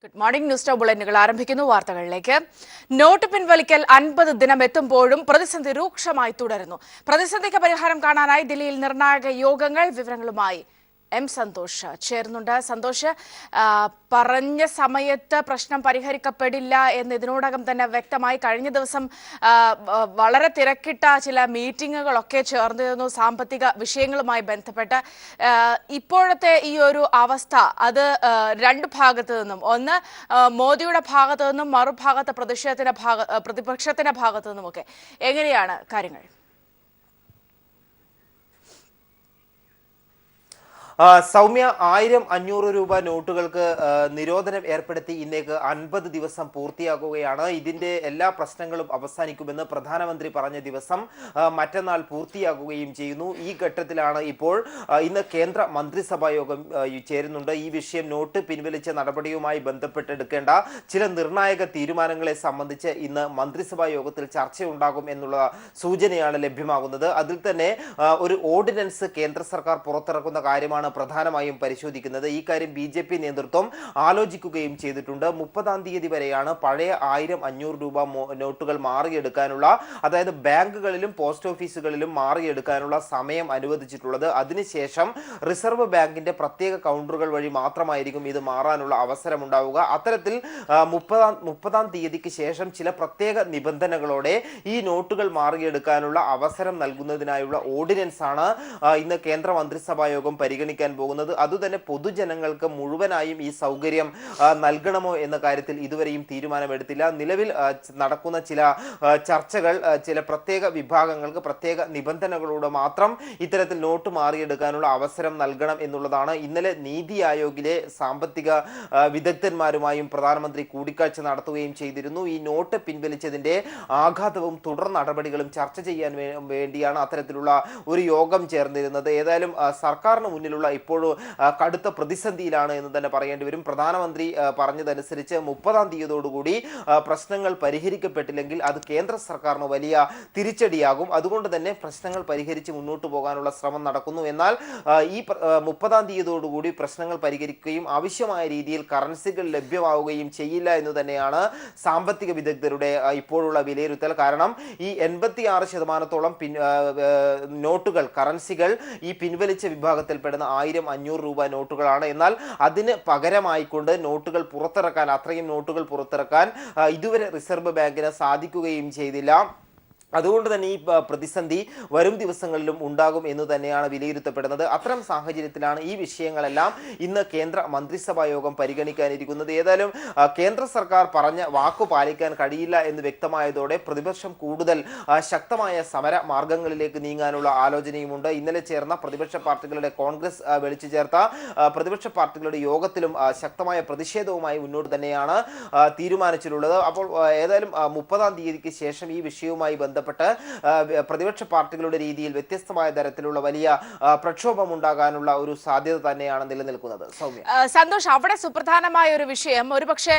Good morning news town ബുള്ളറ്റിനുകൾ ആരംഭിക്കുന്നു. വാർത്തകളിലേക്ക്. Not പിൻവലിക്കൽ 50 ദിനം എത്തുമ്പോഴും പ്രതിസന്ധി രൂക്ഷമായി തുടരുന്നു. പ്രതിസന്ധിക്ക് പരിഹാരം കാണാനായി ദില്ലിയിൽ നിർണായക യോഗങ്ങൾ. വിവരങ്ങളുമായി എം സന്തോഷ് ചേരുന്നുണ്ട്. സന്തോഷ്, പറഞ്ഞ സമയത്ത് പ്രശ്നം പരിഹരിക്കപ്പെടില്ല എന്ന് ഇതിനോടകം തന്നെ വ്യക്തമായി. കഴിഞ്ഞ ദിവസം വളരെ തിരക്കിട്ട ചില മീറ്റിങ്ങുകളൊക്കെ ചേർന്നിരുന്നു സാമ്പത്തിക വിഷയങ്ങളുമായി ബന്ധപ്പെട്ട്. ഇപ്പോഴത്തെ ഈ ഒരു അവസ്ഥ അത് രണ്ട് ഭാഗത്തു നിന്നും, ഒന്ന് മോദിയുടെ ഭാഗത്തു നിന്നും മറുഭാഗത്ത് പ്രതിപക്ഷത്തിന്റെ ഭാഗത്തു നിന്നുമൊക്കെ എങ്ങനെയാണ് കാര്യങ്ങൾ? സൗമ്യ, 1000-500 രൂപ നോട്ടുകൾക്ക് നിരോധനം ഏർപ്പെടുത്തി ഇന്നേക്ക് 50 ദിവസം പൂർത്തിയാക്കുകയാണ്. ഇതിന്റെ എല്ലാ പ്രശ്നങ്ങളും അവസാനിക്കുമെന്ന് പ്രധാനമന്ത്രി പറഞ്ഞ ദിവസം മറ്റന്നാൾ പൂർത്തിയാകുകയും ചെയ്യുന്നു. ഈ ഘട്ടത്തിലാണ് ഇപ്പോൾ ഇന്ന് കേന്ദ്ര മന്ത്രിസഭാ യോഗം ചേരുന്നുണ്ട്. ഈ വിഷയം നോട്ട് പിൻവലിച്ച നടപടിയുമായി ബന്ധപ്പെട്ടെടുക്കേണ്ട ചില നിർണായക തീരുമാനങ്ങളെ സംബന്ധിച്ച് ഇന്ന് മന്ത്രിസഭാ യോഗത്തിൽ ചർച്ചയുണ്ടാകും എന്നുള്ള സൂചനയാണ് ലഭ്യമാകുന്നത്. അതിൽ തന്നെ ഒരു ഓർഡിനൻസ് കേന്ദ്ര സർക്കാർ പുറത്തിറക്കുന്ന കാര്യമാണ് പ്രധാനമായും പരിശോധിക്കുന്നത്. ഈ കാര്യം BJP നേതൃത്വം ആലോചിക്കുകയും ചെയ്തിട്ടുണ്ട്. 30-ാം തീയതി വരെയാണ് പഴയ 1000-500 രൂപ നോട്ടുകൾ മാറിയെടുക്കാനുള്ള, അതായത് ബാങ്കുകളിലും പോസ്റ്റ് ഓഫീസുകളിലും മാറിയെടുക്കാനുള്ള സമയം അനുവദിച്ചിട്ടുള്ളത്. അതിനുശേഷം റിസർവ് ബാങ്കിന്റെ പ്രത്യേക കൗണ്ടറുകൾ വഴി മാത്രമായിരിക്കും ഇത് മാറാനുള്ള അവസരമുണ്ടാവുക. അത്തരത്തിൽ 30-ാം തീയതിക്ക് ശേഷം ചില പ്രത്യേക നിബന്ധനകളോടെ ഈ നോട്ടുകൾ മാറിയെടുക്കാനുള്ള അവസരം നൽകുന്നതിനായുള്ള ഓർഡിനൻസ് ആണ് ഇന്ന് കേന്ദ്ര മന്ത്രിസഭാ യോഗം പരിഗണിക്കാൻ പോകുന്നത്. അതുതന്നെ പൊതുജനങ്ങൾക്ക് മുഴുവനായും ഈ സൗകര്യം നൽകണമോ എന്ന കാര്യത്തിൽ ഇതുവരെയും തീരുമാനമെടുത്തില്ല. നിലവിൽ നടക്കുന്ന ചില ചർച്ചകൾ ചില പ്രത്യേക വിഭാഗങ്ങൾക്ക് പ്രത്യേക നിബന്ധനകളോട് മാത്രം ഇത്തരത്തിൽ നോട്ട് മാറിയെടുക്കാനുള്ള അവസരം നൽകണം എന്നുള്ളതാണ്. ഇന്നലെ നീതി ആയോഗിലെ സാമ്പത്തിക വിദഗ്ധന്മാരുമായും പ്രധാനമന്ത്രി കൂടിക്കാഴ്ച നടത്തുകയും ചെയ്തിരുന്നു. ഈ നോട്ട് പിൻവലിച്ചതിന്റെ ആഘാതവും തുടർ നടപടികളും ചർച്ച ചെയ്യാൻ വേണ്ടിയാണ് അത്തരത്തിലുള്ള ഒരു യോഗം ചേർന്നിരുന്നത്. ഏതായാലും സർക്കാരിന് മുന്നിലുള്ള ഇപ്പോഴും കടുത്ത പ്രതിസന്ധിയിലാണ് എന്ന് തന്നെ പറയേണ്ടി വരും. പ്രധാനമന്ത്രി പറഞ്ഞതനുസരിച്ച് 30-ാം തീയതിയോടുകൂടി പ്രശ്നങ്ങൾ പരിഹരിക്കപ്പെട്ടില്ലെങ്കിൽ അത് കേന്ദ്ര സർക്കാരിന് വലിയ തിരിച്ചടിയാകും. അതുകൊണ്ട് തന്നെ പ്രശ്നങ്ങൾ പരിഹരിച്ച് മുന്നോട്ട് പോകാനുള്ള ശ്രമം നടക്കുന്നു. എന്നാൽ ഈ 30-ാം തീയതിയോടുകൂടി പ്രശ്നങ്ങൾ പരിഹരിക്കുകയും ആവശ്യമായ രീതിയിൽ കറൻസികൾ ലഭ്യമാവുകയും ചെയ്യില്ല എന്ന് തന്നെയാണ് സാമ്പത്തിക വിദഗ്ധരുടെ ഇപ്പോഴുള്ള വിലയിരുത്തൽ. കാരണം ഈ 86% നോട്ടുകൾ, കറൻസികൾ ഈ പിൻവലിച്ച വിഭാഗത്തിൽപ്പെടുന്ന 1000-500 രൂപ നോട്ടുകളാണ്. എന്നാൽ അതിന് പകരമായിക്കൊണ്ട് നോട്ടുകൾ പുറത്തിറക്കാൻ, അത്രയും നോട്ടുകൾ പുറത്തിറക്കാൻ ഇതുവരെ റിസർവ് ബാങ്കിന് സാധിക്കുകയും ചെയ്തില്ല. അതുകൊണ്ട് തന്നെ ഈ പ്രതിസന്ധി വരും ദിവസങ്ങളിലും ഉണ്ടാകും എന്ന് തന്നെയാണ് വിലയിരുത്തപ്പെടുന്നത്. അത്തരം സാഹചര്യത്തിലാണ് ഈ വിഷയങ്ങളെല്ലാം ഇന്ന് കേന്ദ്ര മന്ത്രിസഭാ യോഗം പരിഗണിക്കാനിരിക്കുന്നത്. ഏതായാലും കേന്ദ്ര സർക്കാർ പറഞ്ഞ വാക്കു പാലിക്കാൻ കഴിയില്ല എന്ന് വ്യക്തമായതോടെ പ്രതിപക്ഷം കൂടുതൽ ശക്തമായ സമര മാർഗങ്ങളിലേക്ക് നീങ്ങാനുള്ള ആലോചനയുമുണ്ട്. ഇന്നലെ ചേർന്ന പ്രതിപക്ഷ പാർട്ടികളുടെ കോൺഗ്രസ് വിളിച്ചു ചേർത്ത പ്രതിപക്ഷ പാർട്ടികളുടെ യോഗത്തിലും ശക്തമായ പ്രതിഷേധവുമായി മുന്നോട്ട് തന്നെയാണ് തീരുമാനിച്ചിട്ടുള്ളത്. അപ്പോൾ ഏതായാലും 30-ാം തീയതിക്ക് ശേഷം ഈ വിഷയവുമായി ബന്ധപ്പെട്ട് പ്രതിപക്ഷ പാർട്ടികളുടെ രീതിയിൽ വ്യത്യസ്തമായ തരത്തിലുള്ള വലിയ പ്രക്ഷോഭം ഉണ്ടാകാനുള്ള ഒരു സാധ്യത തന്നെയാണ് നിലനിൽക്കുന്നത്. സൗമ്യ, സന്തോഷ്, അവിടെ സുപ്രധാനമായ ഒരു വിഷയം ഒരുപക്ഷെ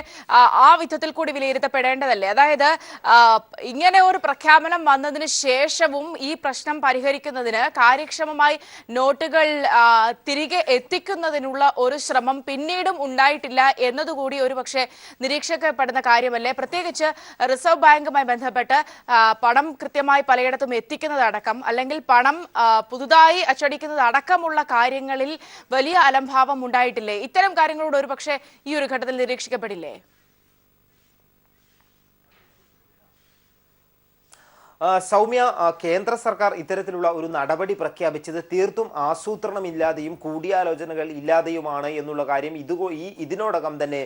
ആ വിധത്തിൽ കൂടി വിലയിരുത്തപ്പെടേണ്ടതല്ലേ? അതായത് ഇങ്ങനെ ഒരു പ്രഖ്യാപനം വന്നതിന് ശേഷവും ഈ പ്രശ്നം പരിഹരിക്കുന്നതിന് കാര്യക്ഷമമായി നോട്ടുകൾ തിരികെ എത്തിക്കുന്നതിനുള്ള ഒരു ശ്രമം പിന്നീടും ഉണ്ടായിട്ടില്ല എന്നതുകൂടി ഒരുപക്ഷെ നിരീക്ഷിക്കപ്പെടുന്ന കാര്യമല്ലേ? പ്രത്യേകിച്ച് റിസർവ് ബാങ്കുമായി ബന്ധപ്പെട്ട് പണം കൃത്യമായി പലയിടത്തും എത്തിക്കുന്നതടക്കം, അല്ലെങ്കിൽ പണം പുതുതായി അച്ചടിക്കുന്നതടക്കമുള്ള കാര്യങ്ങളിൽ വലിയ അലംഭാവം ഉണ്ടായിട്ടില്ലേ? ഇത്തരം കാര്യങ്ങളോട് ഒരുപക്ഷെ ഈ ഒരു ഘട്ടത്തിൽ നിരീക്ഷിക്കപ്പെടില്ലേ? സൗമ്യ, കേന്ദ്ര സർക്കാർ ഇത്തരത്തിലുള്ള ഒരു നടപടി പ്രഖ്യാപിച്ചത് തീർത്തും ആസൂത്രണമില്ലാതെയും കൂടിയാലോചനകൾ ഇല്ലാതെയുമാണ് എന്നുള്ള കാര്യം ഇതിനോടകം തന്നെ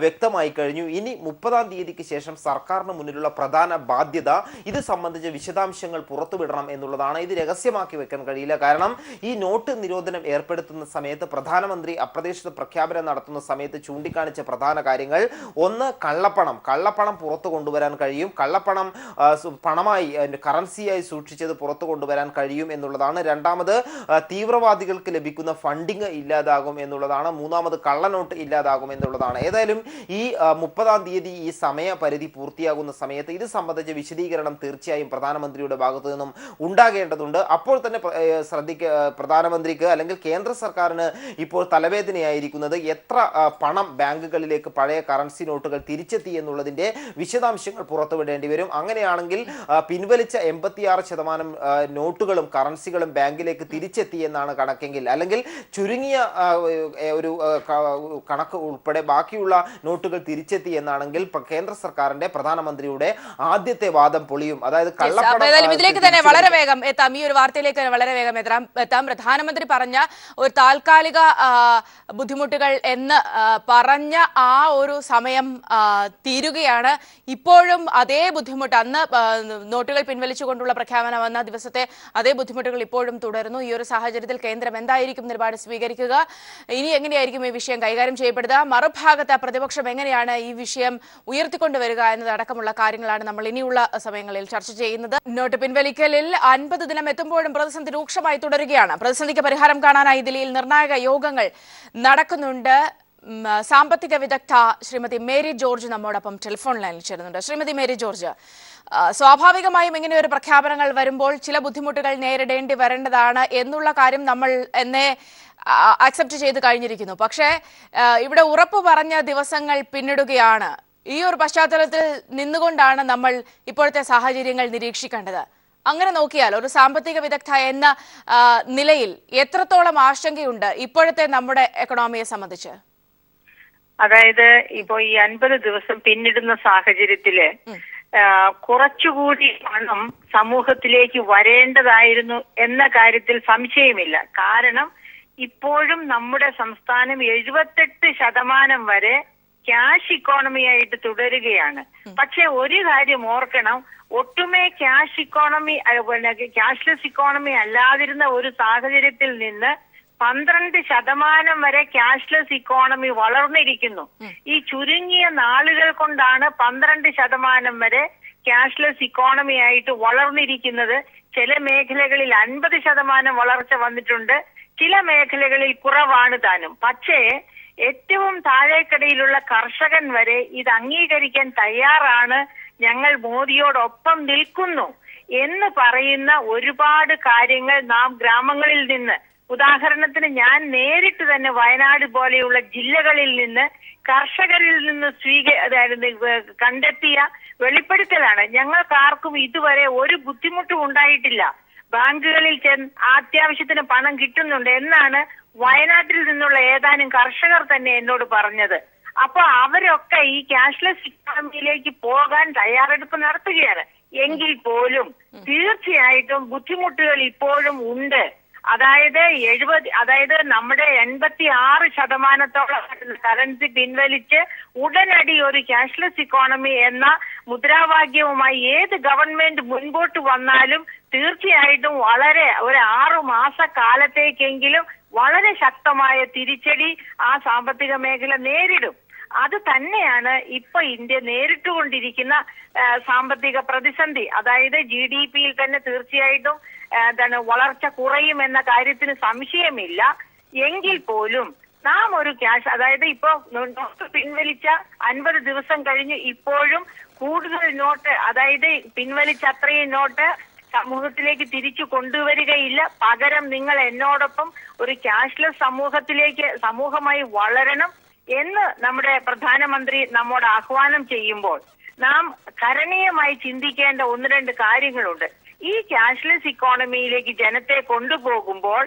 വ്യക്തമായി കഴിഞ്ഞു. ഇനി 30-ാം തീയതിക്ക് ശേഷം സർക്കാരിന് മുന്നിലുള്ള പ്രധാന ബാധ്യത ഇത് സംബന്ധിച്ച വിശദാംശങ്ങൾ പുറത്തുവിടണം എന്നുള്ളതാണ്. ഇത് രഹസ്യമാക്കി വെക്കാൻ കഴിയില്ല. കാരണം ഈ നോട്ട് നിരോധനം ഏർപ്പെടുത്തുന്ന സമയത്ത് പ്രധാനമന്ത്രി അപ്രതീക്ഷിത പ്രഖ്യാപനം നടത്തുന്ന സമയത്ത് ചൂണ്ടിക്കാണിച്ച പ്രധാന കാര്യങ്ങൾ, ഒന്ന്, കള്ളപ്പണം പുറത്തു കൊണ്ടുവരാൻ കഴിയും. കള്ളപ്പണം പണമായി കറൻസിയായി സൂക്ഷിച്ചത് പുറത്തു കൊണ്ടുവരാൻ കഴിയും എന്നുള്ളതാണ്. രണ്ടാമത് തീവ്രവാദികൾക്ക് ലഭിക്കുന്ന ഫണ്ടിങ് ഇല്ലാതാകും എന്നുള്ളതാണ്. മൂന്നാമത് കള്ളനോട്ട് ഇല്ലാതാകും എന്നുള്ളതാണ്. ഏതായാലും ഈ 30-ാം തീയതി ഈ സമയപരിധി പൂർത്തിയാകുന്ന സമയത്ത് ഇത് സംബന്ധിച്ച വിശദീകരണം തീർച്ചയായും പ്രധാനമന്ത്രിയുടെ ഭാഗത്തു നിന്നും ഉണ്ടാകേണ്ടതുണ്ട്. അപ്പോൾ തന്നെ പ്രധാനമന്ത്രിക്ക് അല്ലെങ്കിൽ കേന്ദ്ര സർക്കാരിന് ഇപ്പോൾ തലവേദനയായിരിക്കുന്നത് എത്ര പണം ബാങ്കുകളിലേക്ക് പഴയ കറൻസി നോട്ടുകൾ തിരിച്ചെത്തി എന്നുള്ളതിന്റെ വിശദാംശങ്ങൾ പുറത്തുവിടേണ്ടി വരും. അങ്ങനെയാണെങ്കിൽ പിൻവലിച്ച 86% നോട്ടുകളും കറൻസികളും ബാങ്കിലേക്ക് തിരിച്ചെത്തി എന്നാണ് കണക്കെങ്കിൽ, അല്ലെങ്കിൽ ചുരുങ്ങിയ ഒരു കണക്ക് ഉൾപ്പെടെ ബാക്കിയുള്ള നോട്ടുകൾ തിരിച്ചെത്തി എന്നാണെങ്കിൽ കേന്ദ്ര സർക്കാരിന്റെ പ്രധാനമന്ത്രിയുടെ ആദ്യത്തെ വാദം പൊളിയും. അതായത് ഇതിലേക്ക് തന്നെ വളരെ വേഗം എത്താം, ഈ ഒരു വാർത്തയിലേക്ക് വളരെ വേഗം എത്താം. പ്രധാനമന്ത്രി പറഞ്ഞ ഒരു താൽക്കാലിക ബുദ്ധിമുട്ടുകൾ എന്ന് പറഞ്ഞ ആ ഒരു സമയം തീരുകയാണ്. ഇപ്പോഴും അതേ ബുദ്ധിമുട്ട്, അന്ന് നോട്ടുകൾ പിൻവലിച്ചുകൊണ്ടുള്ള പ്രഖ്യാപനം വന്ന ദിവസത്തെ അതേ ബുദ്ധിമുട്ടുകൾ ഇപ്പോഴും തുടരുന്നു. ഈ ഒരു സാഹചര്യത്തിൽ കേന്ദ്രം എന്തായിരിക്കും നിലപാട് സ്വീകരിക്കുക? ഇനി എങ്ങനെയായിരിക്കും ഈ വിഷയം കൈകാര്യം ചെയ്യപ്പെടുക? മറുഭാഗത്ത് പ്രതിപക്ഷം എങ്ങനെയാണ് ഈ വിഷയം ഉയർത്തിക്കൊണ്ടുവരിക എന്നതടക്കമുള്ള കാര്യങ്ങളാണ് നമ്മൾ ഇനിയുള്ള സമയങ്ങളിൽ ചർച്ച ചെയ്യുന്നത്. നോട്ട് പിൻവലിക്കലിൽ 50 ദിനം എത്തുമ്പോഴും പ്രതിസന്ധി രൂക്ഷമായി തുടരുകയാണ്. പ്രതിസന്ധിക്ക് പരിഹാരം കാണാനായി ദില്ലിയിൽ നിർണായക യോഗങ്ങൾ നടക്കുന്നുണ്ട്. സാമ്പത്തിക വിദഗ്ധ ശ്രീമതി മേരി ജോർജ് നമ്മോടൊപ്പം ടെലിഫോൺ ലൈനിൽ ചേരുന്നുണ്ട്. ശ്രീമതി മേരി ജോർജ്, സ്വാഭാവികമായും ഇങ്ങനെ ഒരു പ്രഖ്യാപനങ്ങൾ വരുമ്പോൾ ചില ബുദ്ധിമുട്ടുകൾ നേരിടേണ്ടി വരേണ്ടതാണ് എന്നുള്ള കാര്യം നമ്മൾ എന്നെ അക്സെപ്റ്റ് ചെയ്ത് കഴിഞ്ഞിരിക്കുന്നു. പക്ഷേ ഇവിടെ ഉറപ്പ് പറഞ്ഞ ദിവസങ്ങൾ പിന്നിടുകയാണ്. ഈ ഒരു പശ്ചാത്തലത്തിൽ നിന്നുകൊണ്ടാണ് നമ്മൾ ഇപ്പോഴത്തെ സാഹചര്യങ്ങൾ നിരീക്ഷിക്കേണ്ടത്. അങ്ങനെ നോക്കിയാൽ ഒരു സാമ്പത്തിക വിദഗ്ധ എന്ന നിലയിൽ എത്രത്തോളം ആശങ്കയുണ്ട് ഇപ്പോഴത്തെ നമ്മുടെ എക്കണോമിയെ സംബന്ധിച്ച്? അതായത് ഇപ്പോ ഈ 50 ദിവസം പിന്നിടുന്ന സാഹചര്യത്തില് കുറച്ചുകൂടി പണം സമൂഹത്തിലേക്ക് വരേണ്ടതായിരുന്നു എന്ന കാര്യത്തിൽ സംശയമില്ല. കാരണം ഇപ്പോഴും നമ്മുടെ സംസ്ഥാനം 78% വരെ ക്യാഷ് ഇക്കോണമി ആയിട്ട് തുടരുകയാണ്. പക്ഷെ ഒരു കാര്യം ഓർക്കണം, ഒട്ടുമേ ക്യാഷ് ഇക്കോണമി ക്യാഷ്ലെസ് ഇക്കോണമി അല്ലാതിരുന്ന ഒരു സാഹചര്യത്തിൽ നിന്ന് 12% വരെ ക്യാഷ്ലെസ് ഇക്കോണമി വളർന്നിരിക്കുന്നു. ഈ ചുരുങ്ങിയ നാളുകൾ കൊണ്ടാണ് 12% വരെ ക്യാഷ്ലെസ് ഇക്കോണമി ആയിട്ട് വളർന്നിരിക്കുന്നത്. ചില മേഖലകളിൽ 50% വളർച്ച വന്നിട്ടുണ്ട്, ചില മേഖലകളിൽ കുറവാണ് താനും. പക്ഷേ ഏറ്റവും താഴേക്കടയിലുള്ള കർഷകൻ വരെ ഇത് അംഗീകരിക്കാൻ തയ്യാറാണ്. ഞങ്ങൾ മോദിയോടൊപ്പം നിൽക്കുന്നു എന്ന് പറയുന്ന ഒരുപാട് കാര്യങ്ങൾ നാം ഗ്രാമങ്ങളിൽ നിന്ന്, ഉദാഹരണത്തിന് ഞാൻ നേരിട്ട് തന്നെ വയനാട് പോലെയുള്ള ജില്ലകളിൽ നിന്ന് കർഷകരിൽ നിന്ന് കണ്ടെത്തിയ വെളിപ്പെടുത്തലാണ്. ഞങ്ങൾക്കാർക്കും ഇതുവരെ ഒരു ബുദ്ധിമുട്ടും ഉണ്ടായിട്ടില്ല. ബാങ്കുകളിൽ അത്യാവശ്യത്തിന് പണം കിട്ടുന്നുണ്ട് എന്നാണ് വയനാട്ടിൽ നിന്നുള്ള ഏതാനും കർഷകർ തന്നെ എന്നോട് പറഞ്ഞത്. അപ്പൊ അവരൊക്കെ ഈ ക്യാഷ്ലെസ് ഇക്കോണമിയിലേക്ക് പോകാൻ തയ്യാറെടുപ്പ് നടത്തുകയാണ്. എങ്കിൽ പോലും തീർച്ചയായിട്ടും ബുദ്ധിമുട്ടുകൾ ഇപ്പോഴും ഉണ്ട്. അതായത് നമ്മുടെ 86% കറൻസി പിൻവലിച്ച് ഉടനടി ഒരു ക്യാഷ്ലെസ് ഇക്കോണമി എന്ന മുദ്രാവാക്യവുമായി ഏത് ഗവൺമെന്റ് മുൻപോട്ട് വന്നാലും തീർച്ചയായിട്ടും വളരെ ഒരു 6 മാസക്കാലത്തേക്കെങ്കിലും വളരെ ശക്തമായ തിരിച്ചടി ആ സാമ്പത്തിക മേഖല നേരിടും. അത് തന്നെയാണ് ഇപ്പൊ ഇന്ത്യ നേരിട്ടുകൊണ്ടിരിക്കുന്ന സാമ്പത്തിക പ്രതിസന്ധി. അതായത് GDP-യിൽ തന്നെ തീർച്ചയായിട്ടും വളർച്ച കുറയുമെന്ന കാര്യത്തിന് സംശയമില്ല. എങ്കിൽ പോലും നാം ഒരു അതായത് ഇപ്പൊ നോട്ട് പിൻവലിച്ച 50 ദിവസം കഴിഞ്ഞ് ഇപ്പോഴും കൂടുതൽ നോട്ട്, അതായത് പിൻവലിച്ച അത്രയും നോട്ട് സമൂഹത്തിലേക്ക് തിരിച്ചു കൊണ്ടുവരികയില്ല. പകരം നിങ്ങൾ എന്നോടൊപ്പം ഒരു ക്യാഷ്ലെസ് സമൂഹമായി വളരണം എന്ന് നമ്മുടെ പ്രധാനമന്ത്രി നമ്മോട് ആഹ്വാനം ചെയ്യുമ്പോൾ നാം കരണീയമായി ചിന്തിക്കേണ്ട 1-2 കാര്യങ്ങളുണ്ട്. ഈ ക്യാഷ്ലെസ് ഇക്കോണമിയിലേക്ക് ജനത്തെ കൊണ്ടുപോകുമ്പോൾ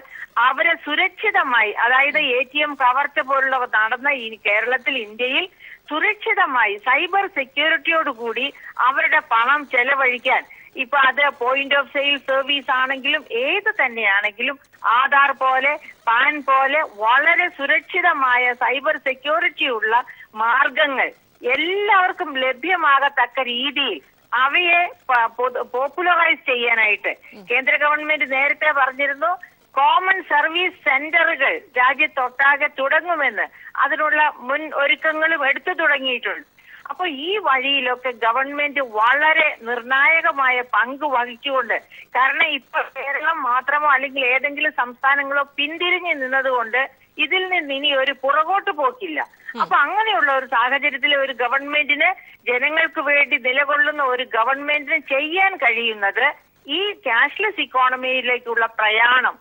അവരെ സുരക്ഷിതമായി, അതായത് ATM കവർച്ച പോലുള്ളവ നടന്ന ഈ കേരളത്തിൽ, ഇന്ത്യയിൽ സുരക്ഷിതമായി സൈബർ സെക്യൂരിറ്റിയോടുകൂടി അവരുടെ പണം ചെലവഴിക്കാൻ, ഇപ്പൊ അത് പോയിന്റ് ഓഫ് സെയിൽ സർവീസ് ആണെങ്കിലും ഏത് തന്നെയാണെങ്കിലും ആധാർ പോലെ പാൻ പോലെ വളരെ സുരക്ഷിതമായ സൈബർ സെക്യൂരിറ്റി ഉള്ള മാർഗങ്ങൾ എല്ലാവർക്കും ലഭ്യമാകത്തക്ക രീതിയിൽ അവയെ പോപ്പുലറൈസ് ചെയ്യാനായിട്ട് കേന്ദ്ര ഗവൺമെന്റ് നേരത്തെ പറഞ്ഞിരുന്നു. കോമൺ സർവീസ് സെന്ററുകൾ രാജ്യത്തൊട്ടാകെ തുടങ്ങുമെന്ന്. അതിനുള്ള മുൻ ഒരുക്കങ്ങളും എടുത്തു തുടങ്ങിയിട്ടുണ്ട്. അപ്പൊ ഈ വഴിയിലൊക്കെ ഗവൺമെന്റ് വളരെ നിർണായകമായ പങ്ക് വഹിച്ചുകൊണ്ട്, കാരണം ഇപ്പൊ കേരളം മാത്രമോ അല്ലെങ്കിൽ ഏതെങ്കിലും സംസ്ഥാനങ്ങളോ പിന്തിരിഞ്ഞു നിന്നതുകൊണ്ട് ഇതിൽ നിന്ന് ഇനി ഒരു പുറകോട്ട് പോക്കില്ല. അപ്പൊ അങ്ങനെയുള്ള ഒരു സാഹചര്യത്തിൽ ഒരു ഗവൺമെന്റിന്, ജനങ്ങൾക്ക് വേണ്ടി നിലകൊള്ളുന്ന ഒരു ഗവൺമെന്റിന് ചെയ്യാൻ കഴിയുന്നത് ഈ ക്യാഷ്ലെസ് ഇക്കോണമിയിലേക്കുള്ള പ്രയാണം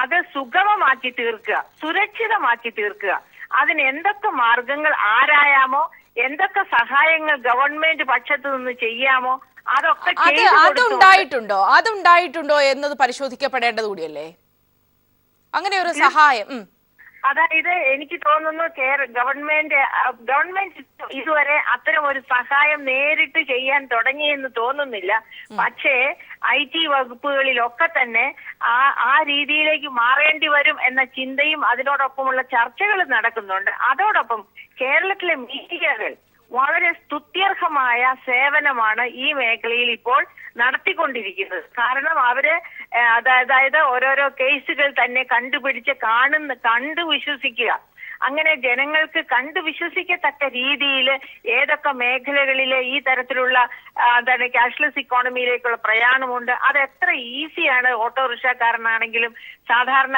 അത് സുഗമമാക്കി തീർക്കുക, സുരക്ഷിതമാക്കി തീർക്കുക. അതിന് എന്തൊക്കെ മാർഗങ്ങൾ ആരായാമോ, എന്തൊക്കെ സഹായങ്ങൾ ഗവൺമെന്റ് പക്ഷത്തു നിന്ന് ചെയ്യാമോ അതൊക്കെ അതുണ്ടായിട്ടുണ്ടോ എന്നത് പരിശോധിക്കപ്പെടേണ്ടത് കൂടിയല്ലേ അങ്ങനെ ഒരു സഹായം? അതായത് എനിക്ക് തോന്നുന്നു ഗവൺമെന്റ് ഇതുവരെ അത്തരം ഒരു സഹായം നേരിട്ട് ചെയ്യാൻ തുടങ്ങിയെന്ന് തോന്നുന്നില്ല. പക്ഷേ IT വകുപ്പുകളിലൊക്കെ തന്നെ ആ രീതിയിലേക്ക് മാറേണ്ടി വരും എന്ന ചിന്തയും അതിനോടൊപ്പമുള്ള ചർച്ചകൾ നടക്കുന്നുണ്ട്. അതോടൊപ്പം കേരളത്തിലെ മീഡിയകൾ വളരെ സ്തുത്യർഹമായ സേവനമാണ് ഈ മേഖലയിൽ ഇപ്പോൾ നടത്തിക്കൊണ്ടിരിക്കുന്നത്. കാരണം അവര് അതായത് ഓരോരോ കേസുകൾ തന്നെ കണ്ടുപിടിച്ച് കണ്ടു വിശ്വസിക്കുക, അങ്ങനെ ജനങ്ങൾക്ക് കണ്ടു വിശ്വസിക്കത്തക്ക രീതിയിൽ ഏതൊക്കെ മേഖലകളിലെ ഈ തരത്തിലുള്ള ക്യാഷ്ലെസ് ഇക്കോണമിയിലേക്കുള്ള പ്രയാണമുണ്ട്, അത് എത്ര ഈസിയാണ്. ഓട്ടോറിക്ഷക്കാരനാണെങ്കിലും സാധാരണ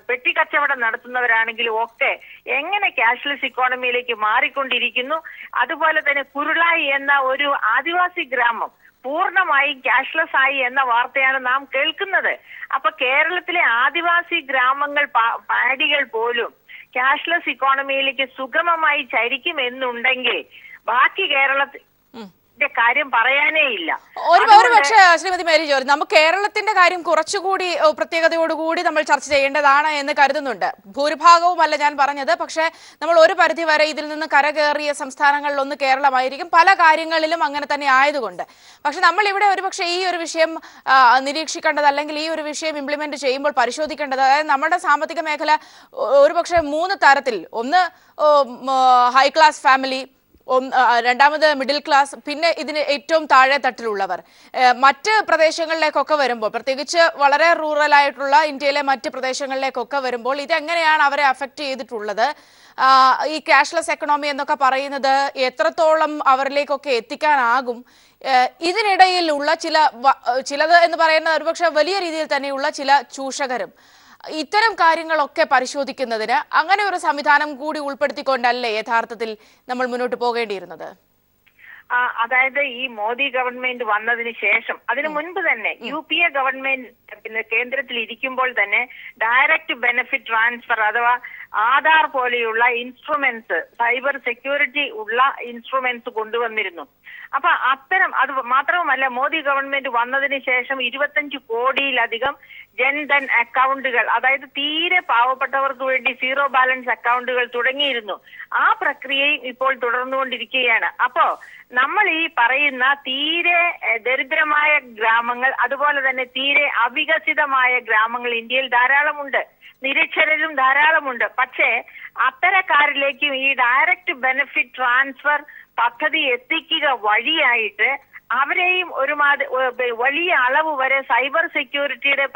പെട്ടിക്കച്ചവടം നടത്തുന്നവരാണെങ്കിലും ഒക്കെ എങ്ങനെ ക്യാഷ്ലെസ് ഇക്കോണമിയിലേക്ക് മാറിക്കൊണ്ടിരിക്കുന്നു. അതുപോലെ തന്നെ കുരുളായി എന്ന ഒരു ആദിവാസി ഗ്രാമം പൂർണ്ണമായും ക്യാഷ്ലെസ് ആയി എന്ന വാർത്തയാണ് നാം കേൾക്കുന്നത്. അപ്പൊ കേരളത്തിലെ ആദിവാസി ഗ്രാമങ്ങൾ, പാടികൾ പോലും ക്യാഷ്ലെസ് ഇക്കോണമിയിലേക്ക് സുഗമമായി ചരിക്കുമെന്നുണ്ടെങ്കിൽ ബാക്കി കേരളത്തിൽ കാര്യം പറയാനേ ഇല്ല. ഒരു പക്ഷേ ശ്രീമതി മേരി ജോർജ്, നമുക്ക് കേരളത്തിന്റെ കാര്യം കുറച്ചുകൂടി പ്രത്യേകതയോടുകൂടി നമ്മൾ ചർച്ച ചെയ്യേണ്ടതാണ് എന്ന് കരുതുന്നുണ്ട്. ഭൂരിഭാഗവുമല്ല ഞാൻ പറഞ്ഞത്, പക്ഷേ നമ്മൾ ഒരു പരിധി വരെ ഇതിൽ നിന്ന് കരകയറിയ സംസ്ഥാനങ്ങളിലൊന്ന് കേരളമായിരിക്കും, പല കാര്യങ്ങളിലും അങ്ങനെ തന്നെ ആയതുകൊണ്ട്. പക്ഷെ നമ്മൾ ഇവിടെ ഒരുപക്ഷെ ഈ ഒരു വിഷയം നിരീക്ഷിക്കേണ്ടത്, അല്ലെങ്കിൽ ഈ ഒരു വിഷയം ഇംപ്ലിമെന്റ് ചെയ്യുമ്പോൾ പരിശോധിക്കേണ്ടത്, അതായത് നമ്മുടെ സാമ്പത്തിക മേഖല ഒരുപക്ഷെ 3 തരത്തിൽ, ഒന്ന് ഹൈ ക്ലാസ് ഫാമിലി, രണ്ടാമത് മിഡിൽ ക്ലാസ്, പിന്നെ ഇതിന് ഏറ്റവും താഴെ തട്ടിലുള്ളവർ. മറ്റ് പ്രദേശങ്ങളിലേക്കൊക്കെ വരുമ്പോൾ, പ്രത്യേകിച്ച് വളരെ റൂറൽ ആയിട്ടുള്ള ഇന്ത്യയിലെ മറ്റ് പ്രദേശങ്ങളിലേക്കൊക്കെ വരുമ്പോൾ ഇതെങ്ങനെയാണ് അവരെ അഫക്റ്റ് ചെയ്തിട്ടുള്ളത്? ഈ ക്യാഷ്ലെസ് എക്കണോമി എന്നൊക്കെ പറയുന്നത് എത്രത്തോളം അവരിലേക്കൊക്കെ എത്തിക്കാനാകും? ഇതിനിടയിലുള്ള ചിലത് എന്ന് പറയുന്നത് ഒരുപക്ഷെ വലിയ രീതിയിൽ തന്നെയുള്ള ചില ചൂഷകരും, ഇത്തരം കാര്യങ്ങളൊക്കെ പരിശോധിക്കുന്നതിന് അങ്ങനെ ഒരു സംവിധാനം കൂടി ഉൾപ്പെടുത്തിക്കൊണ്ടല്ലേ യഥാർത്ഥത്തിൽ നമ്മൾ മുന്നോട്ട് പോകേണ്ടിയിരുന്നത്? അതായത് ഈ മോദി ഗവൺമെന്റ് വന്നതിന് ശേഷം, അതിനു മുൻപ് തന്നെ UPA ഗവൺമെന്റ് കേന്ദ്രത്തിൽ ഇരിക്കുമ്പോൾ തന്നെ ഡയറക്റ്റ് ബെനിഫിറ്റ് ട്രാൻസ്ഫർ അഥവാ ആധാർ പോലെയുള്ള ഇൻസ്ട്രുമെന്റ്സ്, സൈബർ സെക്യൂരിറ്റി ഉള്ള ഇൻസ്ട്രുമെന്റ്സ് കൊണ്ടുവന്നിരുന്നു. അപ്പൊ അത് മാത്രവുമല്ല, മോദി ഗവൺമെന്റ് വന്നതിന് ശേഷം 25 കോടിയിലധികം ജൻധൻ അക്കൗണ്ടുകൾ, അതായത് തീരെ പാവപ്പെട്ടവർക്ക് വേണ്ടി സീറോ ബാലൻസ് അക്കൗണ്ടുകൾ തുടങ്ങിയിരുന്നു. ആ പ്രക്രിയയും ഇപ്പോൾ തുടർന്നുകൊണ്ടിരിക്കുകയാണ്. അപ്പോ നമ്മൾ ഈ പറയുന്ന തീരെ ദരിദ്രമായ ഗ്രാമങ്ങൾ, അതുപോലെ തന്നെ തീരെ അവികസിതമായ ഗ്രാമങ്ങൾ ഇന്ത്യയിൽ ധാരാളമുണ്ട്, നിരക്ഷരരും ധാരാളമുണ്ട്. പക്ഷേ അത്തരക്കാരിലേക്കും ഈ ഡയറക്റ്റ് ബെനിഫിറ്റ് ട്രാൻസ്ഫർ പദ്ധതി എത്തിക്കുക വഴിയായിട്ട് അവരെയും വലിയ അളവ് വരെ സൈബർ സെക്യൂരിറ്റിയുടെ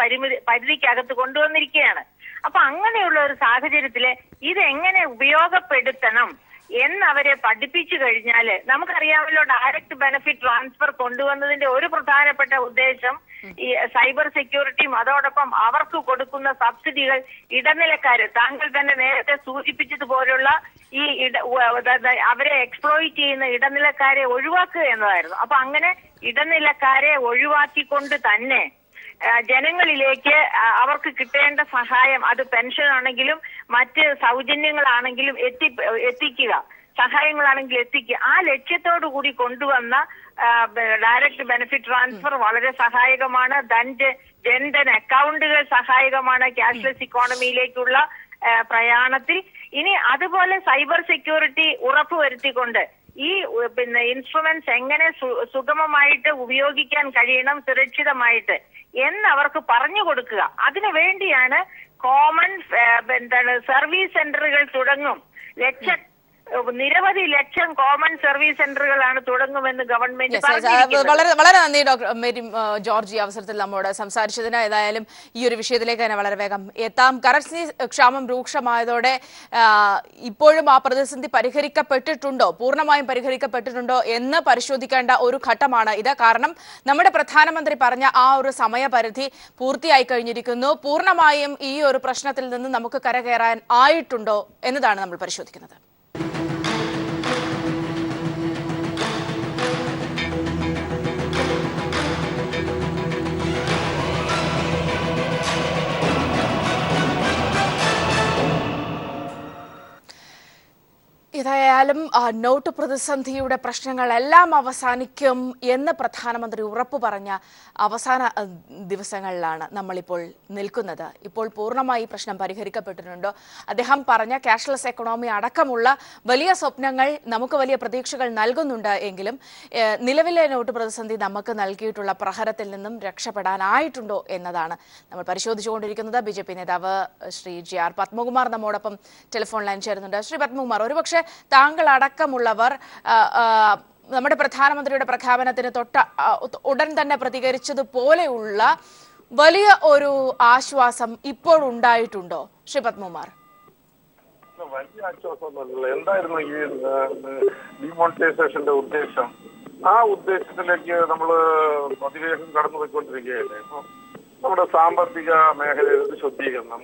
പരിധിക്കകത്ത് കൊണ്ടുവന്നിരിക്കുകയാണ്. അപ്പൊ അങ്ങനെയുള്ള ഒരു സാഹചര്യത്തില് ഇതെങ്ങനെ ഉപയോഗപ്പെടുത്തണം എന്നവരെ പഠിപ്പിച്ചു കഴിഞ്ഞാല്, നമുക്കറിയാമല്ലോ ഡയറക്റ്റ് ബെനിഫിറ്റ് ട്രാൻസ്ഫർ കൊണ്ടുവന്നതിന്റെ ഒരു പ്രധാനപ്പെട്ട ഉദ്ദേശം ഈ സൈബർ സെക്യൂരിറ്റിയും അതോടൊപ്പം അവർക്ക് കൊടുക്കുന്ന സബ്സിഡികൾ ഇടനിലക്കാര്, താങ്കൾ തന്നെ നേരത്തെ സൂചിപ്പിച്ചതുപോലുള്ള ഈ അവരെ എക്സ്പ്ലോയിറ്റ് ചെയ്യുന്ന ഇടനിലക്കാരെ ഒഴിവാക്കുക എന്നതായിരുന്നു. അപ്പൊ അങ്ങനെ ഇടനിലക്കാരെ ഒഴിവാക്കിക്കൊണ്ട് തന്നെ ജനങ്ങളിലേക്ക് അവർക്ക് കിട്ടേണ്ട സഹായം, അത് പെൻഷൻ ആണെങ്കിലും മറ്റ് സൗജന്യങ്ങളാണെങ്കിലും എത്തിക്കുക, സഹായങ്ങളാണെങ്കിൽ എത്തിക്കുക. ആ ലക്ഷ്യത്തോടു കൂടി കൊണ്ടുവന്ന ഡയറക്റ്റ് ബെനിഫിറ്റ് ട്രാൻസ്ഫർ വളരെ സഹായകമാണ്. ജൻധൻ അക്കൗണ്ടുകൾ സഹായകമാണ് ക്യാഷ്ലെസ് ഇക്കോണമിയിലേക്കുള്ള പ്രയാണത്തിൽ. ഇനി അതുപോലെ സൈബർ സെക്യൂരിറ്റി ഉറപ്പുവരുത്തിക്കൊണ്ട് ഈ ഇൻസ്ട്രുമെന്റ്സ് എങ്ങനെ സുഗമമായിട്ട് ഉപയോഗിക്കാൻ കഴിയണം, സുരക്ഷിതമായിട്ട് എന്നവർക്ക് പറഞ്ഞു കൊടുക്കുക. അതിനു വേണ്ടിയാണ് കോമൺ സർവീസ് സെന്ററുകൾ തുടങ്ങും. നിരവധി ലക്ഷം കോമൺ സർവീസ് സെന്ററുകളാണ് തുടങ്ങുമെന്ന് ഗവൺമെന്റ് വളരെ വളരെ നന്ദി ഡോക്ടർ മേരി ജോർജ് ഈ അവസരത്തിൽ നമ്മോട് സംസാരിച്ചതിന്. ഏതായാലും ഈ ഒരു വിഷയത്തിലേക്ക് തന്നെ വളരെ വേഗം എത്താം. കറൻസി ക്ഷാമം രൂക്ഷമായതോടെ ഇപ്പോഴും ആ പ്രതിസന്ധി പരിഹരിക്കപ്പെട്ടിട്ടുണ്ടോ, പൂർണ്ണമായും പരിഹരിക്കപ്പെട്ടിട്ടുണ്ടോ എന്ന് പരിശോധിക്കേണ്ട ഒരു ഘട്ടമാണ് ഇത്. കാരണം നമ്മുടെ പ്രധാനമന്ത്രി പറഞ്ഞ ആ ഒരു സമയപരിധി പൂർത്തിയായി കഴിഞ്ഞിരിക്കുന്നു. പൂർണ്ണമായും ഈ ഒരു പ്രശ്നത്തിൽ നിന്ന് നമുക്ക് കരകയറാൻ ആയിട്ടുണ്ടോ എന്നതാണ് നമ്മൾ പരിശോധിക്കുന്നത്. ഏതായാലും നോട്ട് പ്രതിസന്ധിയുടെ പ്രശ്നങ്ങളെല്ലാം അവസാനിക്കും എന്ന് പ്രധാനമന്ത്രി ഉറപ്പു പറഞ്ഞ അവസാന ദിവസങ്ങളിലാണ് നമ്മളിപ്പോൾ നിൽക്കുന്നത്. ഇപ്പോൾ പൂർണ്ണമായി പ്രശ്നം പരിഹരിക്കപ്പെട്ടിട്ടുണ്ടോ? അദ്ദേഹം പറഞ്ഞ ക്യാഷ്ലെസ് എക്കണോമി അടക്കമുള്ള വലിയ സ്വപ്നങ്ങൾ നമുക്ക് വലിയ പ്രതീക്ഷകൾ നൽകുന്നുണ്ട് എങ്കിലും നിലവിലെ നോട്ട് പ്രതിസന്ധി നമുക്ക് നൽകിയിട്ടുള്ള പ്രഹരത്തിൽ നിന്നും രക്ഷപ്പെടാനായിട്ടുണ്ടോ എന്നതാണ് നമ്മൾ പരിശോധിച്ചുകൊണ്ടിരിക്കുന്നത്. BJP നേതാവ് ശ്രീ GR പത്മകുമാർ നമ്മോടൊപ്പം ടെലിഫോൺ ലൈൻ ചേരുന്നുണ്ട്. ശ്രീ പത്മകുമാർ, ഒരുപക്ഷെ താങ്കൾ അടക്കമുള്ളവർ നമ്മുടെ പ്രധാനമന്ത്രിയുടെ പ്രഖ്യാപനത്തിന് ഉടൻ തന്നെ പ്രതികരിച്ചതുപോലെയുള്ള വലിയ ഒരു ആശ്വാസം ഇപ്പോൾ ഉണ്ടായിട്ടുണ്ടോ ശ്രീ പത്മകുമാർ? വലിയ ആശ്വാസമൊന്നുമില്ല. എന്തായിരുന്നു ഈ ഡിമോണിറ്റൈസേഷന്റെ ഉദ്ദേശം? ആ ഉദ്ദേശത്തിലേക്ക് നമ്മൾ അതിവേഗം കടന്നു പോയിക്കൊണ്ടിരിക്കുകയല്ലേ. ഇപ്പൊ നമ്മുടെ സാമ്പത്തിക മേഖലയിൽ ശുദ്ധീകരണം,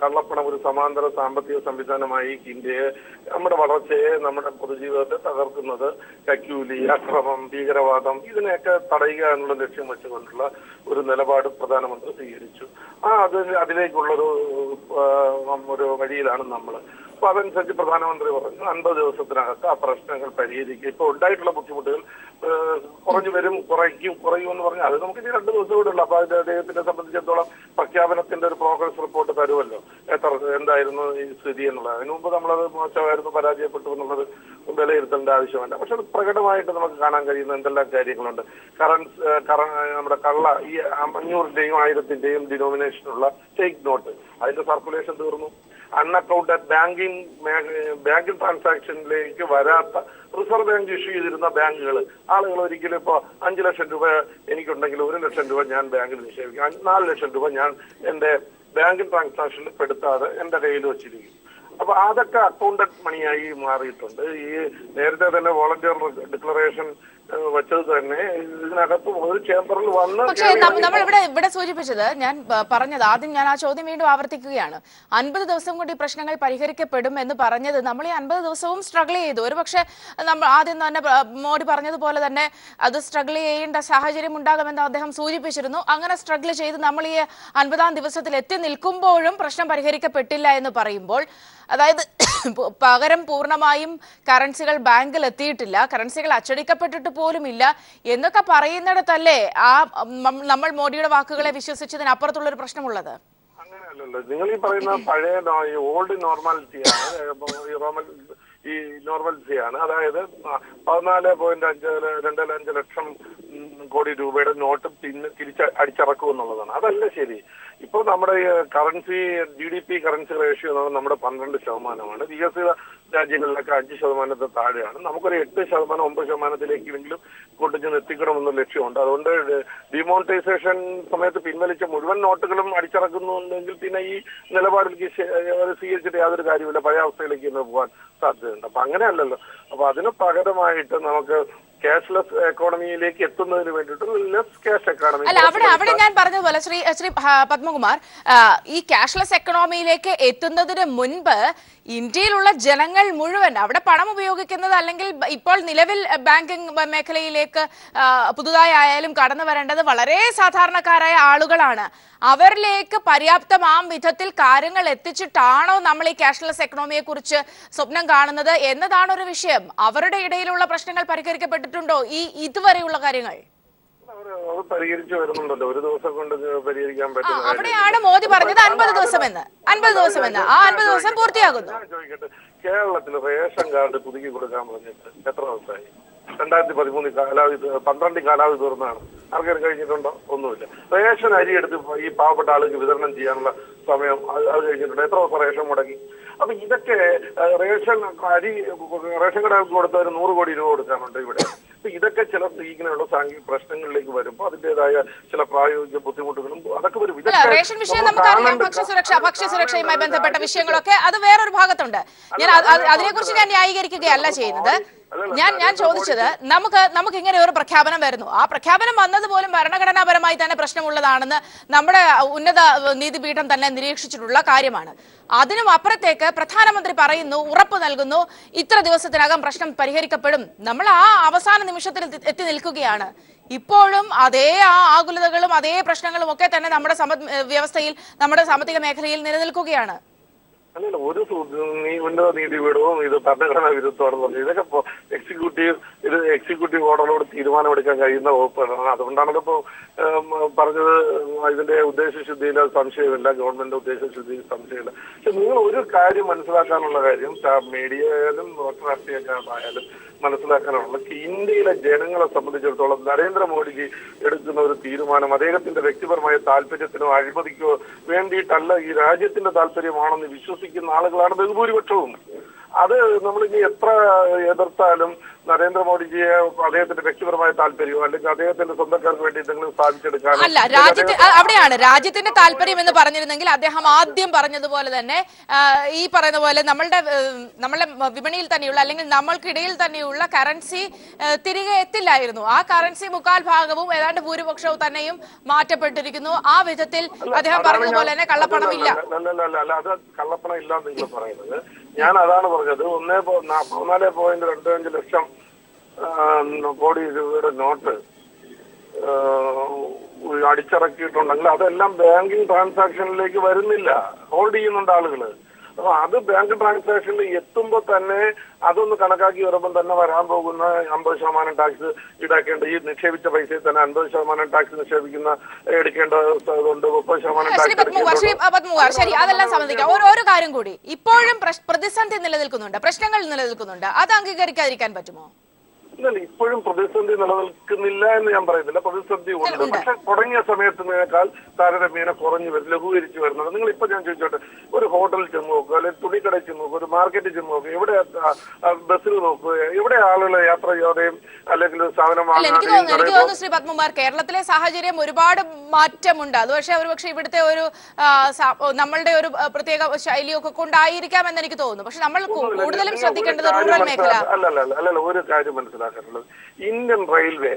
കള്ളപ്പണം ഒരു സമാന്തര സാമ്പത്തിക സംവിധാനമായി ഇന്ത്യയെ, നമ്മുടെ വളർച്ചയെ, നമ്മുടെ പൊതുജീവിതത്തെ തകർക്കുന്നത്, കക്കൂലി, അക്രമം, ഭീകരവാദം, ഇതിനെയൊക്കെ തടയുക എന്നുള്ള ലക്ഷ്യം വെച്ചുകൊണ്ടുള്ള ഒരു നിലപാട് പ്രധാനമന്ത്രി സ്വീകരിച്ചു. അതിലേക്കുള്ളൊരു വഴിയിലാണ് നമ്മൾ. അപ്പൊ അതനുസരിച്ച് പ്രധാനമന്ത്രി പറഞ്ഞു 50 ദിവസത്തിനകത്ത് ആ പ്രശ്നങ്ങൾ പരിഹരിക്കുക. ഇപ്പൊ ഉണ്ടായിട്ടുള്ള ബുദ്ധിമുട്ടുകൾ കുറഞ്ഞു വരും, കുറയും എന്ന് പറഞ്ഞാൽ അത് നമുക്ക് ഇനി 2 ദിവസം കൂടെ ഉള്ളു. അപ്പൊ അദ്ദേഹത്തിനെ സംബന്ധിച്ചിടത്തോളം പ്രഖ്യാപനത്തിന്റെ ഒരു പ്രോഗ്രസ് റിപ്പോർട്ട് തരുമല്ലോ, എന്തായിരുന്നു ഈ സ്ഥിതി എന്നുള്ളത്. അതിനു മുമ്പ് നമ്മളത് മോശമായിരുന്നു, പരാജയപ്പെട്ടു എന്നുള്ളത് വിലയിരുത്തേണ്ട ആവശ്യമില്ല. പക്ഷെ അത് പ്രകടമായിട്ട് നമുക്ക് കാണാൻ കഴിയുന്ന എന്തെല്ലാം കാര്യങ്ങളുണ്ട്. നമ്മുടെ ഈ 500-ന്റെയും 1000-ന്റെയും ഡിനോമിനേഷനുള്ള സ്റ്റേക്ക് നോട്ട്, അതിന്റെ സർക്കുലേഷൻ തീർന്നു. അൺഅക്കൗണ്ടഡ് ബാങ്കിങ് ട്രാൻസാക്ഷനിലേക്ക് വരാത്ത റിസർവ് ബാങ്ക് ഇഷ്യൂ ചെയ്തിരുന്ന ബാങ്കുകൾ, ആളുകൾ ഒരിക്കലും ഇപ്പൊ 5 ലക്ഷം രൂപ എനിക്കുണ്ടെങ്കിൽ 1 ലക്ഷം രൂപ ഞാൻ ബാങ്കിൽ നിക്ഷേപിക്കും, 4 ലക്ഷം രൂപ ഞാൻ എന്റെ ബാങ്കിങ് ട്രാൻസാക്ഷനിൽ പെടുത്താതെ എന്റെ കയ്യിൽ വെച്ചിരിക്കും. അപ്പൊ അതൊക്കെ അക്കൗണ്ടഡ് മണിയായി മാറിയിട്ടുണ്ട്. ഈ നേരത്തെ തന്നെ വോളണ്ടിയർ ഡിക്ലറേഷൻ വെച്ചത് തന്നെ ഇതിനകത്ത് ഒരു ചേംബറിൽ വന്ന്. പക്ഷേ നമ്മൾ ഇവിടെ സൂചിപ്പിച്ചത്, ഞാൻ പറഞ്ഞത് ആദ്യം, ഞാൻ ആ ചോദ്യം വീണ്ടും ആവർത്തിക്കുകയാണ്. 50 ദിവസം കൊണ്ട് ഈ പ്രശ്നങ്ങൾ പരിഹരിക്കപ്പെടും എന്ന് പറഞ്ഞത്, നമ്മൾ ഈ 50 ദിവസവും സ്ട്രഗിൾ ചെയ്തു. ഒരുപക്ഷെ നമ്മൾ ആദ്യം തന്നെ മോഡി പറഞ്ഞതുപോലെ തന്നെ അത് സ്ട്രഗിൾ ചെയ്യേണ്ട സാഹചര്യം ഉണ്ടാകുമെന്ന് അദ്ദേഹം സൂചിപ്പിച്ചിരുന്നു. അങ്ങനെ സ്ട്രഗിൾ ചെയ്ത് നമ്മൾ ഈ 50-ാം ദിവസത്തിൽ എത്തി നിൽക്കുമ്പോഴും പ്രശ്നം പരിഹരിക്കപ്പെട്ടില്ല എന്ന് പറയുമ്പോൾ, അതായത് പകരം പൂർണ്ണമായും കറൻസികൾ ബാങ്കിൽ എത്തിയിട്ടില്ല, കറൻസികൾ അച്ചടിക്കപ്പെട്ടിട്ട് പോലുമില്ല എന്നൊക്കെ പറയുന്നിടത്തല്ലേ നമ്മൾ മോഡിയുടെ വാക്കുകളെ വിശ്വസിച്ചതിനപ്പുറത്തുള്ള ഒരു പ്രശ്നമുള്ളത്? അങ്ങനെയല്ലല്ലോ. നിങ്ങൾ ഈ പറയുന്ന പഴയ ഓൾഡ് നോർമാലിറ്റിയാണ്. അതായത് 14.25 ലക്ഷം കോടി രൂപയുടെ നോട്ട് അടിച്ചിറക്കും എന്നുള്ളതാണ്. അതല്ല ശരി. ഇപ്പൊ നമ്മുടെ GDP കറൻസി റേഷ്യോ എന്ന് നമ്മുടെ 12%. വികസിത രാജ്യങ്ങളിലൊക്കെ 5% താഴെയാണ്. നമുക്കൊരു 8%, 9%-ലേക്കെങ്കിലും കൊണ്ടുചെന്ന് എത്തിക്കണമെന്ന ലക്ഷ്യമുണ്ട്. അതുകൊണ്ട് ഡിമോണിറ്റൈസേഷൻ സമയത്ത് പിൻവലിച്ച മുഴുവൻ നോട്ടുകളും അടിച്ചിറക്കുന്നുണ്ടെങ്കിൽ പിന്നെ ഈ നിലപാടിലേക്ക് സ്വീകരിച്ചിട്ട് യാതൊരു കാര്യമില്ല, പഴയ അവസ്ഥയിലേക്ക് പോകാൻ സാധ്യതയുണ്ട്. അപ്പൊ അങ്ങനെയല്ലല്ലോ. അപ്പൊ അതിന് പകരമായിട്ട് നമുക്ക് ക്യാഷ്ലെസ് എക്കോണമിയിലേക്ക് എത്തുന്നതിന് വേണ്ടിയിട്ട് ലെസ് ക്യാഷ് എക്കോണമി. അല്ല, അവിടെ ഞാൻ പറഞ്ഞതുപോലെ ശ്രീ പത്മകുമാർ, ഈ ക്യാഷ്ലെസ് എക്കണോമിയിലേക്ക് എത്തുന്നതിന് മുൻപ് ഇന്ത്യയിലുള്ള ജനങ്ങൾ മുഴുവൻ അവിടെ പണം ഉപയോഗിക്കുന്നത്, അല്ലെങ്കിൽ ഇപ്പോൾ നിലവിൽ ബാങ്കിംഗ് മേഖലയിലേക്ക് പുതുതായി ആയാലും കടന്നു വരേണ്ടത് വളരെ സാധാരണക്കാരായ ആളുകളാണ്. അവരിലേക്ക് പര്യാപ്തമാം വിധത്തിൽ കാര്യങ്ങൾ എത്തിച്ചിട്ടാണോ നമ്മൾ ഈ ക്യാഷ്ലെസ് എക്കണോമിയെ കുറിച്ച് സ്വപ്നം കാണുന്നത് എന്നതാണ് ഒരു വിഷയം. അവരുടെ ഇടയിലുള്ള പ്രശ്നങ്ങൾ പരിഹരിക്കപ്പെട്ടിട്ടുണ്ടോ ഇതുവരെയുള്ള കാര്യങ്ങൾ? പരിഹരിച്ചു വരുന്നുണ്ടല്ലോ, ഒരു ദിവസം കൊണ്ട് പരിഹരിക്കാൻ പറ്റും. അവിടെയാണ് മോദി പറഞ്ഞത് 50 ദിവസമെന്ന്. ആ 50 ദിവസം പൂർത്തിയാകുന്നു. ചോദിക്കട്ടെ, കേരളത്തിൽ റേഷൻ കാർഡ് പുതുക്കി കൊടുക്കാൻ പറഞ്ഞിട്ട് എത്ര ദിവസമായി? 2013 കാലാവധി, 12 കാലാവധി തീർന്നാണ്. ആർക്കെങ്കിലും കഴിഞ്ഞിട്ടുണ്ടോ? ഒന്നുമില്ല. റേഷൻ അരി എടുത്ത് ഈ പാവപ്പെട്ട ആളുകൾക്ക് വിതരണം ചെയ്യാനുള്ള സമയം അത് കഴിഞ്ഞിട്ടുണ്ട്. എത്ര ദിവസം റേഷൻ മുടങ്ങി? അപ്പൊ ഇതൊക്കെ റേഷൻ കടകൾക്ക് കൊടുത്തവർ 100 കോടി രൂപ കൊടുക്കാനുണ്ട് ഇവിടെ. അപ്പൊ ഇതൊക്കെ ചില ഇങ്ങനെയുള്ള സാങ്കേതിക പ്രശ്നങ്ങളിലേക്ക് വരുമ്പോൾ അതിന്റേതായ ചില പ്രായോഗിക ബുദ്ധിമുട്ടുകളും അതൊക്കെ വരും. റേഷൻ വിഷയം നമുക്കറിയാം, ഭക്ഷ്യസുരക്ഷയുമായി ബന്ധപ്പെട്ട വിഷയങ്ങളൊക്കെ അത് വേറൊരു ഭാഗത്തുണ്ട്. ഞാൻ അതിനെക്കുറിച്ച് ഞാൻ ന്യായീകരിക്കുകയല്ല ചെയ്യുന്നത്. ഞാൻ ചോദിച്ചത് നമുക്ക് ഇങ്ങനെ ഒരു പ്രഖ്യാപനം വരുന്നു, ആ പ്രഖ്യാപനം വന്നത് പോലും ഭരണഘടനാപരമായി തന്നെ പ്രശ്നമുള്ളതാണെന്ന് നമ്മുടെ ഉന്നത നീതിപീഠം തന്നെ നിരീക്ഷിച്ചിട്ടുള്ള കാര്യമാണ്. അതിനും അപ്പുറത്തേക്ക് പ്രധാനമന്ത്രി പറയുന്നു, ഉറപ്പ് നൽകുന്നു, ഇത്ര ദിവസത്തിനകം പ്രശ്നം പരിഹരിക്കപ്പെടും. നമ്മൾ ആ അവസാന നിമിഷത്തിൽ എത്തി നിൽക്കുകയാണ്. ഇപ്പോഴും അതേ ആകുലതകളും അതേ പ്രശ്നങ്ങളും ഒക്കെ തന്നെ നമ്മുടെ വ്യവസ്ഥയിൽ, നമ്മുടെ സാമ്പത്തിക മേഖലയിൽ നിലനിൽക്കുകയാണ്. അല്ലല്ല, ഒരു ഉന്നത നീതിപീഠവും ഇത് ഭരണഘടനാ വിരുദ്ധമാണെന്ന് പറഞ്ഞു. ഇതൊക്കെ എക്സിക്യൂട്ടീവ് ഓർഡറിനോട് തീരുമാനമെടുക്കാൻ കഴിയുന്ന വകുപ്പാണ്. അതുകൊണ്ടാണ് ഇപ്പോ പറഞ്ഞത് ഇതിന്റെ ഉദ്ദേശശുദ്ധിയിൽ സംശയമില്ല, ഗവൺമെന്റിന്റെ ഉദ്ദേശശുദ്ധിയിൽ സംശയമില്ല. പക്ഷെ നിങ്ങൾ ഒരു കാര്യം മനസ്സിലാക്കാനുള്ള കാര്യം, മീഡിയയിലും രാഷ്ട്രീയക്കാരായാലും മനസ്സിലാക്കാനുള്ള, ഇന്ത്യയിലെ ജനങ്ങളെ സംബന്ധിച്ചിടത്തോളം നരേന്ദ്രമോദിജി എടുക്കുന്ന ഒരു തീരുമാനം അദ്ദേഹത്തിന്റെ വ്യക്തിപരമായ താല്പര്യത്തിനോ അഴിമതിക്കോ വേണ്ടിയിട്ടല്ല, ഈ രാജ്യത്തിന്റെ താല്പര്യമാണെന്ന് വിശ്വസിക്കുന്ന ആളുകളാണ് ബഹുഭൂരിപക്ഷവും. അത് നമ്മളിനി എത്ര എതിർത്താലും നരേന്ദ്രമോദിജിയെ അദ്ദേഹത്തിന്റെ വ്യക്തിപരമായ താല്പര്യമോ അല്ലെങ്കിൽ അദ്ദേഹത്തിന്റെ സ്വന്തക്കാർക്ക് വേണ്ടി എന്തെങ്കിലും സ്ഥാപിച്ചെടുക്കാൻ അല്ല, അവിടെയാണ് രാജ്യത്തിന്റെ താല്പര്യം എന്ന് പറഞ്ഞിരുന്നെങ്കിൽ അദ്ദേഹം ആദ്യം പറഞ്ഞതുപോലെ തന്നെ ഈ പറയുന്ന പോലെ നമ്മളുടെ വിപണിയിൽ തന്നെയുള്ള അല്ലെങ്കിൽ നമ്മൾക്കിടയിൽ തന്നെയുള്ള കറൻസി തിരികെ എത്തില്ലായിരുന്നു. ആ കറൻസി 3/4 ഭാഗവും ഏതാണ്ട് ഭൂരിപക്ഷവും തന്നെയും മാറ്റപ്പെട്ടിരിക്കുന്നു. ആ വിധത്തിൽ അദ്ദേഹം പറഞ്ഞതുപോലെ തന്നെ കള്ളപ്പണം ഇല്ല. അല്ല, അത് കള്ളപ്പണം ഇല്ല നിങ്ങൾ പറയുന്നത്. ഞാൻ അതാണ് പറഞ്ഞത്. 4.25 ലക്ഷം കോടി രൂപയുടെ നോട്ട് അടിച്ചിറക്കിയിട്ടുണ്ടെങ്കിൽ അതെല്ലാം ബാങ്കിങ് ട്രാൻസാക്ഷനിലേക്ക് വരുന്നില്ല, ഹോൾഡ് ചെയ്യുന്നുണ്ട് ആളുകള്. അപ്പൊ അത് ബാങ്ക് ട്രാൻസാക്ഷനിൽ എത്തുമ്പോൾ തന്നെ അതൊന്ന് കണക്കാക്കി വരുമ്പോൾ തന്നെ വരാൻ പോകുന്ന 50% ടാക്സ് ഈടാക്കേണ്ട, ഈ നിക്ഷേപിച്ച പൈസയിൽ തന്നെ 50% ടാക്സ് എടുക്കേണ്ടതുണ്ട്, 30% ടാക്സ്. ശരി, അതെല്ലാം സംബന്ധിക്കാം. ഒരു കാര്യം കൂടി, ഇപ്പോഴും പ്രതിസന്ധി നിലനിൽക്കുന്നുണ്ട്, പ്രശ്നങ്ങൾ നിലനിൽക്കുന്നുണ്ട്. അത് അംഗീകരിക്കാതിരിക്കാൻ പറ്റുമോ? ഇപ്പോഴും പ്രതിസന്ധി നിലനിൽക്കുന്നില്ല എന്ന് ഞാൻ പറയുന്നില്ല, പ്രതിസന്ധി ഉണ്ട്. പക്ഷെ തുടങ്ങിയ സമയത്തിനേക്കാൾ താരതമ്യേന കുറഞ്ഞു വരും, ലഘൂകരിച്ചു വരുന്നത്. നിങ്ങൾ ഇപ്പൊ ഞാൻ ചോദിച്ചോട്ടെ, ഒരു ഹോട്ടലിൽ ചെന്ന് നോക്കുക, അല്ലെങ്കിൽ തുണിക്കടയിൽ ചെന്ന് നോക്കുക, ഒരു മാർക്കറ്റിൽ ചെന്ന് നോക്കുക, ഇവിടെ ബസ്സിൽ നോക്കുക, ഇവിടെ ആളുകൾ യാത്ര ചെയ്യാതെയും അല്ലെങ്കിൽ സാധനം എനിക്ക് തോന്നുന്നു ശ്രീ പത്മകുമാർ, കേരളത്തിലെ സാഹചര്യം ഒരുപാട് മാറ്റമുണ്ട്. അത് ഒരുപക്ഷെ ഇവിടുത്തെ ഒരു നമ്മളുടെ ഒരു പ്രത്യേക ശൈലിയൊക്കെ കൊണ്ടായിരിക്കാം എന്ന് എനിക്ക് തോന്നുന്നു. പക്ഷെ നമ്മൾ കൂടുതലും ശ്രദ്ധിക്കേണ്ടത് റൂറൽ മേഖല. അല്ലല്ല, ഒരു കാര്യം മനസ്സിലാക്കാറുള്ളത്, ഇന്ത്യൻ റെയിൽവേ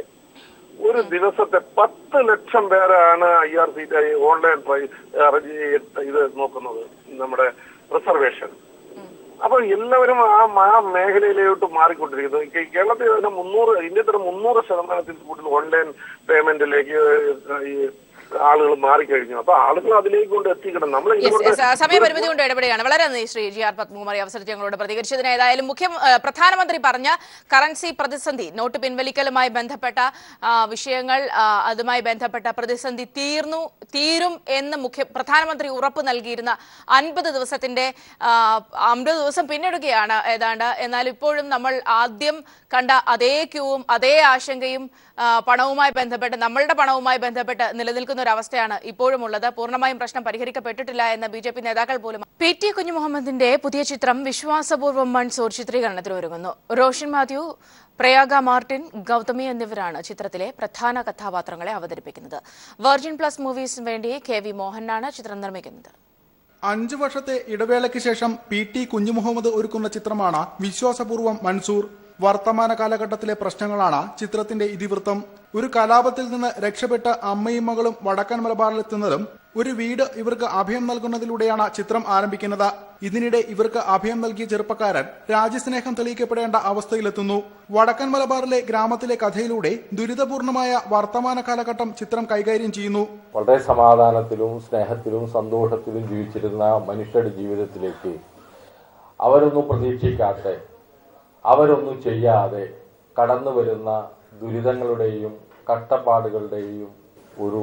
ഒരു ദിവസത്തെ 10 ലക്ഷം പേരാണ് IRCTC ഓൺലൈൻ ഇത് നോക്കുന്നത്, നമ്മുടെ റിസർവേഷൻ. അപ്പൊ എല്ലാവരും ആ മേഖലയിലോട്ട് മാറിക്കൊണ്ടിരിക്കുന്നു. കേരളത്തിൽ തന്നെ ഇന്ത്യയിൽ തന്നെ 300% കൂടുതൽ ഓൺലൈൻ പേയ്മെന്റിലേക്ക് ആളുകൾ മാറിക്കഴിഞ്ഞു. അപ്പൊ ആളുകൾ അതിലേക്ക് കൊണ്ട് എത്തിക്കണം. നമ്മൾ സമയപരിമിതി കൊണ്ട് ഇടപെടുകയാണ്. വളരെ നന്ദി ശ്രീ GR പത്മകുമാർ അവസരത്തിൽ ഞങ്ങളോട് പ്രതികരിച്ചതിന്. ഏതായാലും പ്രധാനമന്ത്രി പറഞ്ഞ കറൻസി പ്രതിസന്ധി, നോട്ട് പിൻവലിക്കലുമായി ബന്ധപ്പെട്ട വിഷയങ്ങൾ, അതുമായി ബന്ധപ്പെട്ട പ്രതിസന്ധി തീരും എന്ന് പ്രധാനമന്ത്രി ഉറപ്പ് നൽകിയിരുന്ന 50 ദിവസം പിന്നിടുകയാണ് ഏതാണ്ട്. എന്നാൽ ഇപ്പോഴും നമ്മൾ ആദ്യം കണ്ട അതേ ക്യൂവും അതേ ആശങ്കയും നമ്മളുടെ പണവുമായി ബന്ധപ്പെട്ട് നിലനിൽക്കുന്ന ഒരു അവസ്ഥയാണ് ഇപ്പോഴും ഉള്ളത്. പൂർണ്ണമായും പ്രശ്നം പരിഹരിക്കപ്പെട്ടിട്ടില്ല എന്ന് BJP നേതാക്കൾ പോലും. PT കുഞ്ഞുമുഹമ്മദിന്റെ പുതിയ ചിത്രം വിശ്വാസപൂർവ്വം മൺസൂർ ചിത്രീകരണത്തിന് ഒരുങ്ങുന്നു. റോഷൻ മാത്യു, പ്രയാഗ മാർട്ടിൻ, ഗൗതമി എന്നിവരാണ് ചിത്രത്തിലെ പ്രധാന കഥാപാത്രങ്ങളെ അവതരിപ്പിക്കുന്നത്. വെർജിൻ പ്ലസ് മൂവീസിന് വേണ്ടി KV മോഹനാണ് ചിത്രം നിർമ്മിക്കുന്നത്. 5 വർഷത്തെ ഇടവേളയ്ക്ക് ശേഷം PT കുഞ്ഞുമുഹമ്മദ് ഒരുക്കുന്ന ചിത്രമാണ് വിശ്വാസപൂർവ്വം മൻസൂർ. വർത്തമാന കാലഘട്ടത്തിലെ പ്രശ്നങ്ങളാണ് ചിത്രത്തിന്റെ ഇതിവൃത്തം. ഒരു കലാപത്തിൽ നിന്ന് രക്ഷപ്പെട്ട് അമ്മയും മകളും വടക്കൻ മലബാറിലെത്തുന്നതും ഒരു വീട് ഇവർക്ക് അഭയം നൽകുന്നതിലൂടെയാണ് ചിത്രം ആരംഭിക്കുന്നത്. ഇതിനിടെ ഇവർക്ക് അഭയം നൽകിയ ചെറുപ്പക്കാരൻ രാജ്യസ്നേഹം തെളിയിക്കപ്പെടേണ്ട അവസ്ഥയിലെത്തുന്നു. വടക്കൻ മലബാറിലെ ഗ്രാമത്തിലെ കഥയിലൂടെ ദുരിതപൂർണമായ വർത്തമാന കാലഘട്ടം ചിത്രം കൈകാര്യം ചെയ്യുന്നു. വളരെ സമാധാനത്തിലും സ്നേഹത്തിലും സന്തോഷത്തിലും ജീവിച്ചിരുന്ന മനുഷ്യരുടെ ജീവിതത്തിലേക്ക് അവരൊന്നും പ്രതീക്ഷിക്കാതെ, അവരൊന്നും ചെയ്യാതെ കടന്നു വരുന്ന ദുരിതങ്ങളുടെയും കഷ്ടപ്പാടുകളുടെയും ഒരു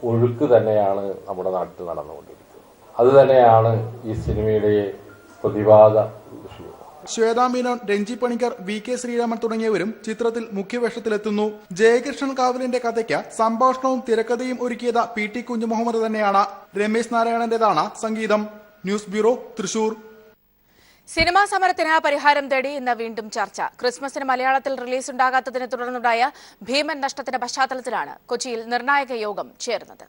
ഒഴുക്ക് തന്നെയാണ് നമ്മുടെ നാട്ടിൽ നടന്നുകൊണ്ടിരിക്കുന്നത്. അതുതന്നെയാണ് ഈ സിനിമയുടെ പ്രതിപാദ വിഷയം. ശ്വേതാ മേനോൻ, രഞ്ജി പണിക്കർ, VK ശ്രീരാമൻ തുടങ്ങിയവരും ചിത്രത്തിൽ മുഖ്യവേഷത്തിലെത്തുന്നു. ജയകൃഷ്ണൻ കാവലിന്റെ കഥയ്ക്ക് സംഭാഷണവും തിരക്കഥയും ഒരുക്കിയത് PT കുഞ്ഞുമുഹമ്മദ് തന്നെയാണ്. രമേശ് നാരായണന്റേതാണ് സംഗീതം. News bureau, Thrissur. സിനിമാ സമരത്തിന് പരിഹാരം തേടി ഇന്ന് വീണ്ടും ചർച്ച. ക്രിസ്മസിന് മലയാളത്തിൽ റിലീസ് ഉണ്ടാകാത്തതിനെ തുടർന്നുണ്ടായ ഭീമൻ നഷ്ടത്തിന്റെ പശ്ചാത്തലത്തിലാണ് കൊച്ചിയിൽ നിർണായക യോഗം ചേർന്നത്.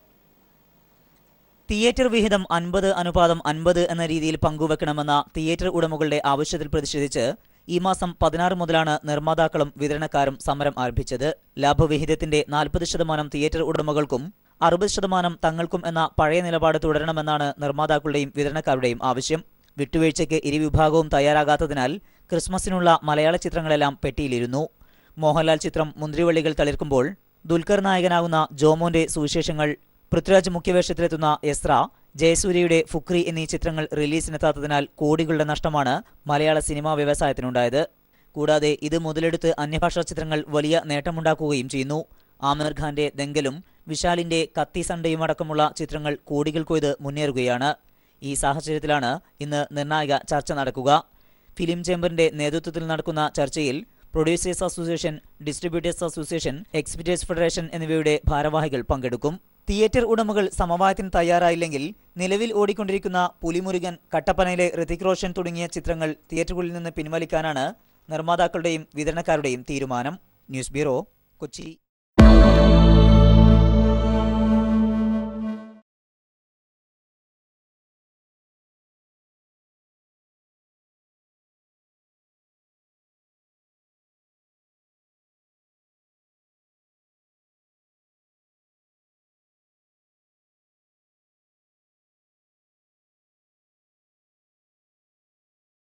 തിയേറ്റർ വിഹിതം 50:50 എന്ന രീതിയിൽ പങ്കുവെക്കണമെന്ന തിയേറ്റർ ഉടമകളുടെ ആവശ്യത്തിൽ പ്രതിഷേധിച്ച് ഈ മാസം 16 മുതലാണ് നിർമ്മാതാക്കളും വിതരണക്കാരും സമരം ആരംഭിച്ചത്. ലാഭവിഹിതത്തിന്റെ 40% തിയേറ്റർ ഉടമകൾക്കും 60% തങ്ങൾക്കും എന്ന പഴയ നിലപാട് തുടരണമെന്നാണ് നിർമ്മാതാക്കളുടെയും വിതരണക്കാരുടെയും ആവശ്യം. വിട്ടുവീഴ്ചയ്ക്ക് ഇരുവിഭാഗവും തയ്യാറാകാത്തതിനാൽ ക്രിസ്മസിനുള്ള മലയാള ചിത്രങ്ങളെല്ലാം പെട്ടിയിലിരുന്നു. മോഹൻലാൽ ചിത്രം മുന്തിരിവള്ളികൾ തളിർക്കുമ്പോൾ ദുൽഖർ നായകനാകുന്ന ജോമോന്റെ സുവിശേഷങ്ങൾ, പൃഥ്വിരാജ് മുഖ്യവേഷത്തിലെത്തുന്ന എസ്ര, ജയസൂര്യയുടെ ഫുക്രി എന്നീ ചിത്രങ്ങൾ റിലീസിനെത്താത്തതിനാൽ കോടികളുടെ നഷ്ടമാണ് മലയാള സിനിമാ വ്യവസായത്തിനുണ്ടായത്. കൂടാതെ ഇത് മുതലെടുത്ത് അന്യഭാഷാ ചിത്രങ്ങൾ വലിയ നേട്ടമുണ്ടാക്കുകയും ചെയ്യുന്നു. ആമിർ ഖാന്റെ ദംഗലും വിശാലിന്റെ കത്തി സണ്ടയുമടക്കമുള്ള ചിത്രങ്ങൾ കോടികൾ കൊയ്ത് മുന്നേറുകയാണ്. ഈ സാഹചര്യത്തിലാണ് ഇന്ന് നിർണായക ചർച്ച നടക്കുക. ഫിലിം ചേംബറിന്റെ നേതൃത്വത്തിൽ നടക്കുന്ന ചർച്ചയിൽ producers association, distributors association, exhibitors federation എന്നിവയുടെ ഭാരവാഹികൾ പങ്കെടുക്കും. തിയേറ്റർ ഉടമകൾ സമവായത്തിന് തയ്യാറായില്ലെങ്കിൽ നിലവിൽ ഓടിക്കൊണ്ടിരിക്കുന്ന പുലിമുരുകൻ, കട്ടപ്പനയിലെ ഋതിക് റോഷൻ തുടങ്ങിയ ചിത്രങ്ങൾ തിയേറ്ററുകളിൽ നിന്ന് പിൻവലിക്കാനാണ് നിർമ്മാതാക്കളുടെയും വിതരണക്കാരുടെയും തീരുമാനം. News bureau, Kochi.